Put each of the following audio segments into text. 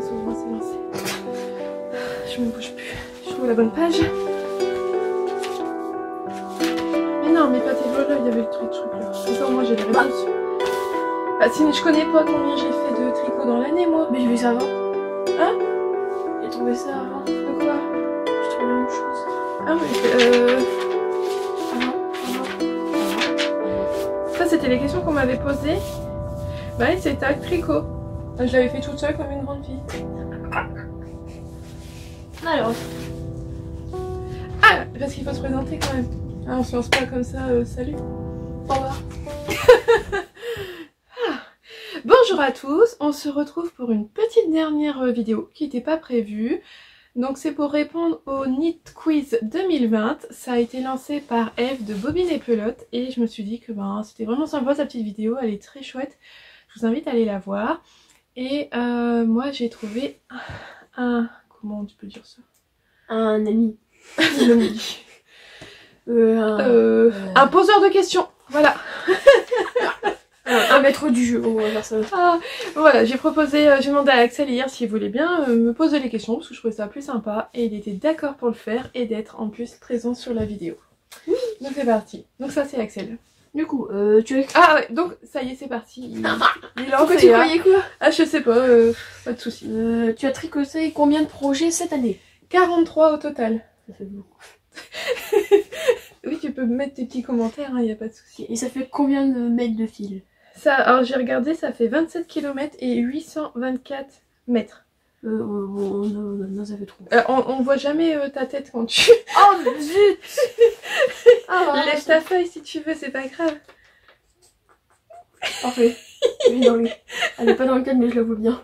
Souvent c'est lancé. Je me bouge plus. Je trouve la bonne page. Mais non, mais pas tes là, il y avait le truc là. Comme ça, moi j'ai les réponses. Bah, si je connais pas combien j'ai fait de tricot dans l'année, moi. Mais j'ai vu ça avant. Hein? J'ai trouvé ça avant. De quoi? Je trouve la même chose. Ah oui, ça c'était les questions qu'on m'avait posées. Bah oui, c'était avec tricot. Je l'avais fait toute seule comme une grande fille. Alors. Ah, parce qu'il faut se présenter quand même. Ah, on se lance pas comme ça, salut. Au revoir. Bonjour à tous, on se retrouve pour une petite dernière vidéo qui n'était pas prévue. Donc c'est pour répondre au Knit Quiz 2020. Ça a été lancé par Eve de Bobine et Pelote et je me suis dit que c'était vraiment sympa sa petite vidéo, elle est très chouette. Je vous invite à aller la voir. Et moi j'ai trouvé un... Comment tu peux dire ça? Un ami. Un ami. Un poseur de questions, voilà. Un maître du jeu, on va faire ça. Ah, voilà, j'ai demandé à Axel hier s'il voulait bien me poser les questions parce que je trouvais ça plus sympa et il était d'accord pour le faire et d'être en plus présent sur la vidéo. Oui. Donc c'est parti. Donc ça c'est Axel. Du coup, tu as... Ah ouais, donc ça y est c'est parti. Il lance. Pourquoi tu croyais quoi? Ah je sais pas, pas de soucis. Tu as tricoté combien de projets cette année? 43 au total. Ça fait beaucoup. Oui, tu peux mettre tes petits commentaires, hein, y a pas de soucis. Et ça fait combien de mètres de fil? Ça, alors j'ai regardé, ça fait 27 km et 824 mètres. Non, ça fait trop. On voit jamais ta tête quand tu... Oh zut. Lève ta feuille si tu veux, c'est pas grave. Parfait. Elle est pas dans le cadre mais je la vois bien.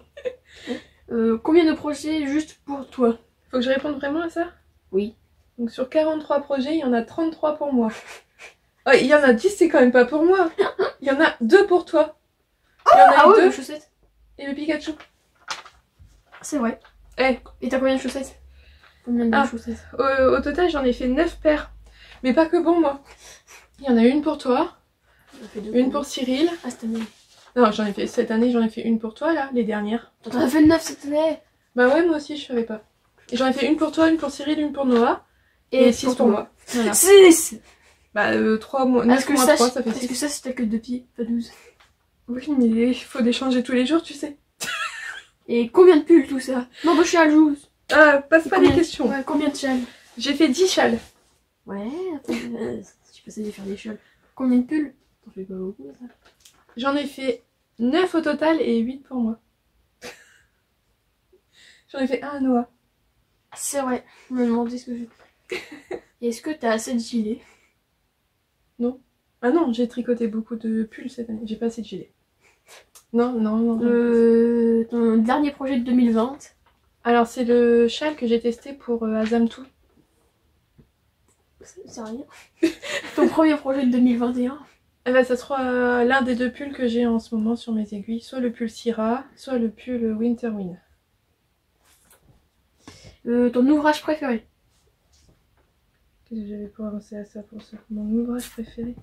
Combien de projets juste pour toi? Faut que je réponde vraiment à ça? Oui. Donc sur 43 projets, il y en a 33 pour moi. Oh, il y en a 10, c'est quand même pas pour moi. Il y en a 2 pour toi. Il y en a 2. Les chaussettes. Et le Pikachu. C'est vrai. Eh. Et t'as combien de chaussettes? Combien de chaussettes? Au total, j'en ai fait 9 paires. Mais pas que pour moi. Il y en a une pour toi. Une pour Cyril. Ah, cette année. Non, cette année, j'en ai fait une pour toi, là, les dernières. T'en as fait 9 cette année? Bah ouais, moi aussi, je savais pas. Et j'en ai fait une pour toi, une pour Cyril, une pour Noah. Et 6 pour moi. Voilà. 6! Bah 3 mois, 9 mois 3, ça fait 6. Est-ce que ça c'est ta queue de pied, pas 12? Oui, mais il faut les changer tous les jours, tu sais. Et combien de pulls tout ça? Non, bah je suis à Jouze. Ah, passe pas les questions. Ouais, combien de châles? J'ai fait 10 châles. Ouais, attends, je peux essayer de faire des châles. Combien de pulls? T'en fais pas beaucoup ça? J'en ai fait 9 au total et 8 pour moi. J'en ai fait un à Noah. C'est vrai, je me demandais ce que j'ai. Est-ce que t'as assez de gilets? Non. Ah non, j'ai tricoté beaucoup de pulls cette année. J'ai pas assez de gilets. Non. Ton dernier projet de 2020? Alors c'est le châle que j'ai testé pour Azamtou. C'est rien. Ton premier projet de 2021? Eh ben, ça sera l'un des 2 pulls que j'ai en ce moment sur mes aiguilles. Soit le pull Syrah, soit le pull Winterwind. Ton ouvrage préféré? Qu'est-ce que j'avais pour avancer à ça pour ça? Mon ouvrage préféré?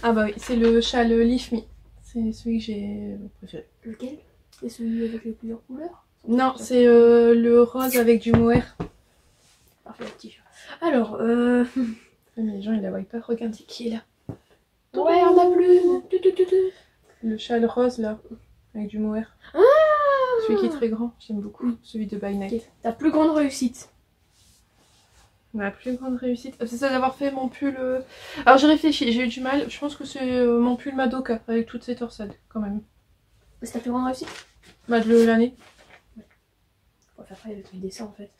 Ah bah oui, c'est le châle Leaf Me. C'est celui que j'ai préféré. Lequel? C'est celui avec les plusieurs couleurs? Non, c'est le rose avec du mohair. Parfait, le t-shirt. Alors, Mais les gens ils la voient pas. Regarde, qui est là? ouais, on a plus. Le châle rose là, avec du mohair. Ah, celui qui est très grand, j'aime beaucoup. Celui de By Night. Okay. Ta plus grande réussite? Ma plus grande réussite, c'est ça d'avoir fait mon pull... Alors j'ai réfléchi, j'ai eu du mal. Je pense que c'est mon pull Madoka, avec toutes ses torsades, quand même. C'est ta plus grande réussite? Bah de l'année. Ouais. On va faire pareil avec mes dessins en fait.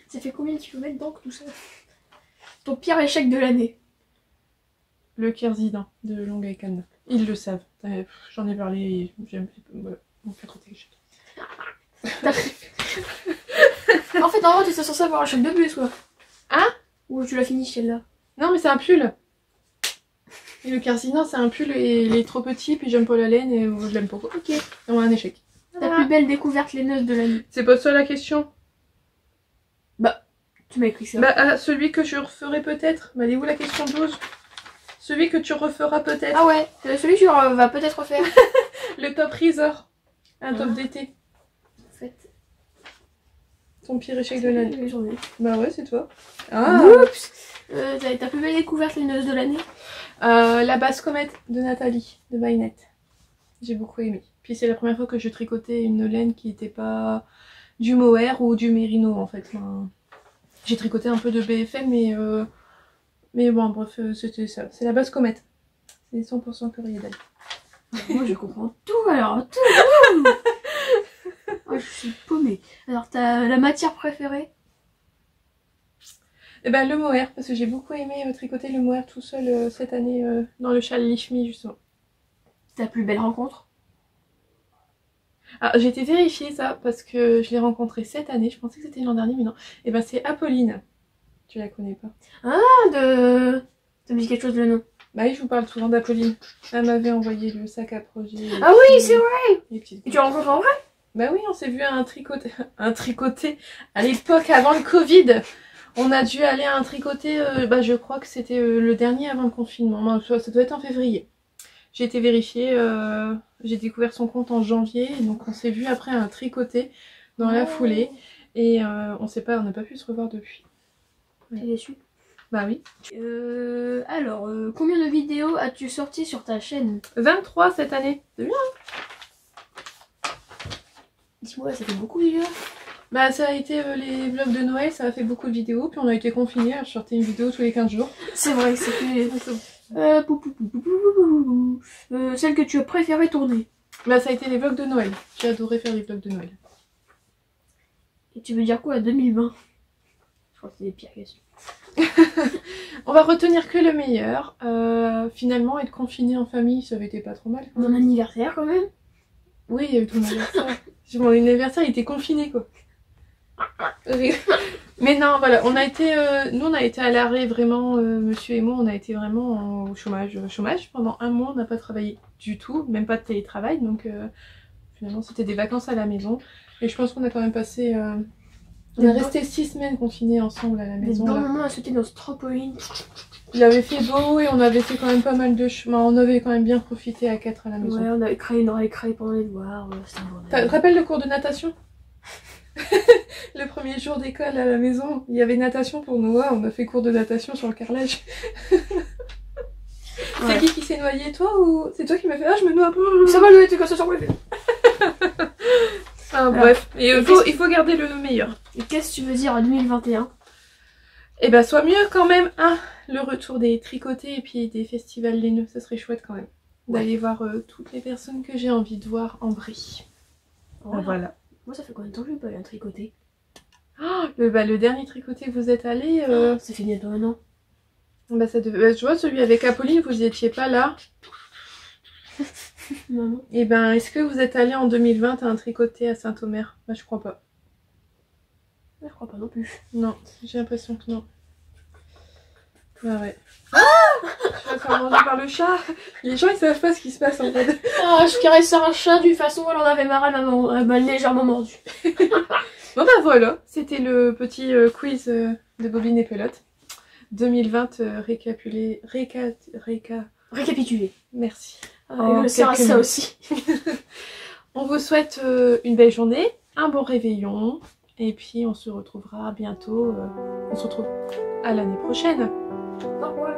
Ça fait combien de kilomètres donc tout ça? Ton pire échec de l'année? Le Kerzidan de Longaïkan. Ils le savent. J'en ai parlé, j'aime... Voilà, on fait trop d'échecs. En fait, en vrai, tu es censé avoir un choc de plus, quoi. Hein? Ou tu l'as fini celle-là? Non, mais c'est un pull. Et le Kerzidan, c'est un pull et il est trop petit, puis j'aime pas la laine et je l'aime pas. Ok, on a un échec. Ta plus belle découverte laineuse de l'année? C'est pas ça la question. Bah, tu m'as écrit ça. Bah, celui que je referai peut-être. Mais elle est où la question 12? Celui que tu referas peut-être. Ah ouais, celui que tu vas peut-être refaire. Le top resort. Un top d'été. fait. Ton pire échec de l'année. Les journées. Bah ouais, c'est toi. Ah. Oups. Ta plus belle découverte lineuse de l'année? La basse comète de Nathalie, de Bainet. J'ai beaucoup aimé. Puis c'est la première fois que je tricotais une laine qui n'était pas du mohair ou du mérino en fait. Enfin, j'ai tricoté un peu de BFM mais bon bref c'était ça. C'est la basse comète. C'est 100% coriandre. Moi je comprends tout alors, tout. Oh, je suis paumée. Alors t'as la matière préférée? Et ben le mohair, parce que j'ai beaucoup aimé tricoter le mohair tout seul cette année dans le châle Lishmi justement. Ta plus belle rencontre? Ah, j'ai été vérifier ça parce que je l'ai rencontrée cette année, je pensais que c'était l'an dernier mais non. Et ben c'est Apolline. Tu la connais pas? Ah ça me dit quelque chose le nom. Bah oui, je vous parle souvent d'Apolline. Elle m'avait envoyé le sac à projet. Ah oui, c'est vrai! Les petites Et tu l'as rencontré en vrai? Bah oui, on s'est vu à un tricoté à l'époque avant le Covid. On a dû aller à un tricoté, bah je crois que c'était le dernier avant le confinement. Non, ça doit être en février. J'ai été vérifier, j'ai découvert son compte en janvier, donc on s'est vu après à un tricoté dans la foulée. Et on n'a pas pu se revoir depuis. T'es déçue? Bah oui. Alors, combien de vidéos as-tu sorti sur ta chaîne? 23 cette année. C'est bien. Dis-moi, ça fait beaucoup de vidéos? Bah ça a été les vlogs de Noël, ça a fait beaucoup de vidéos, puis on a été confinés, je sortais une vidéo tous les 15 jours. C'est vrai, c'était... celle que tu as préféré tourner? Bah ça a été les vlogs de Noël, j'ai adoré faire les vlogs de Noël. Et tu veux dire quoi à 2020? Je crois que c'est des pires questions. On va retenir que le meilleur. Finalement être confiné en famille, ça avait été pas trop mal. Mon anniversaire quand même? Oui, il y a eu ton anniversaire. Mon anniversaire il était confiné quoi. Mais non, voilà, on a été, nous on a été à l'arrêt vraiment, monsieur et moi, on a été vraiment au chômage. Pendant un mois, on n'a pas travaillé du tout, même pas de télétravail, donc finalement c'était des vacances à la maison. Et je pense qu'on a quand même passé, on est resté 6 semaines confinés ensemble à la maison. Des bons moments à sauter dans ce trampoline. Il avait fait beau et on avait fait quand même pas mal de chemin, on avait quand même bien profité à 4 à la maison. Ouais, on avait créé une récré pendant les devoirs, c'était un bordel. Tu te rappelles le cours de natation? Le premier jour d'école à la maison, il y avait natation pour Noah, on a fait cours de natation sur le carrelage. C'est qui s'est noyé, toi ou c'est toi qui m'as fait ah je me noie? Ça va, le t'es comme ça sur le Ah, bref, et il faut garder le meilleur. Et qu'est-ce que tu veux dire à 2021? Et bah soit mieux quand même, hein, le retour des tricotés et puis des festivals laineux, ça serait chouette quand même. D'aller voir toutes les personnes que j'ai envie de voir en Brie. Voilà. Voilà. Moi ça fait combien de temps que je n'ai pas eu un tricoté? Oh, le dernier tricoté que vous êtes allé... Ça fait bientôt un an. Bah ça devait... je vois celui avec Apolline, vous étiez pas là. Maman. Et ben est-ce que vous êtes allé en 2020 à un tricoté à Saint-Omer? Bah je crois pas. Je crois pas non plus. Non, j'ai l'impression que non. Ouais. Je vais faire manger par le chat. Les gens ils savent pas ce qui se passe en fait. Ah, je caresse un chat d'une façon, elle en avait marre, elle m'a légèrement mordu. Bon bah voilà, c'était le petit quiz de Bobine et Pelote. 2020 Récapituler. Merci. Je me sers à ça aussi. On vous souhaite une belle journée, un bon réveillon. Et puis on se retrouvera bientôt. On se retrouve à l'année prochaine. Au revoir.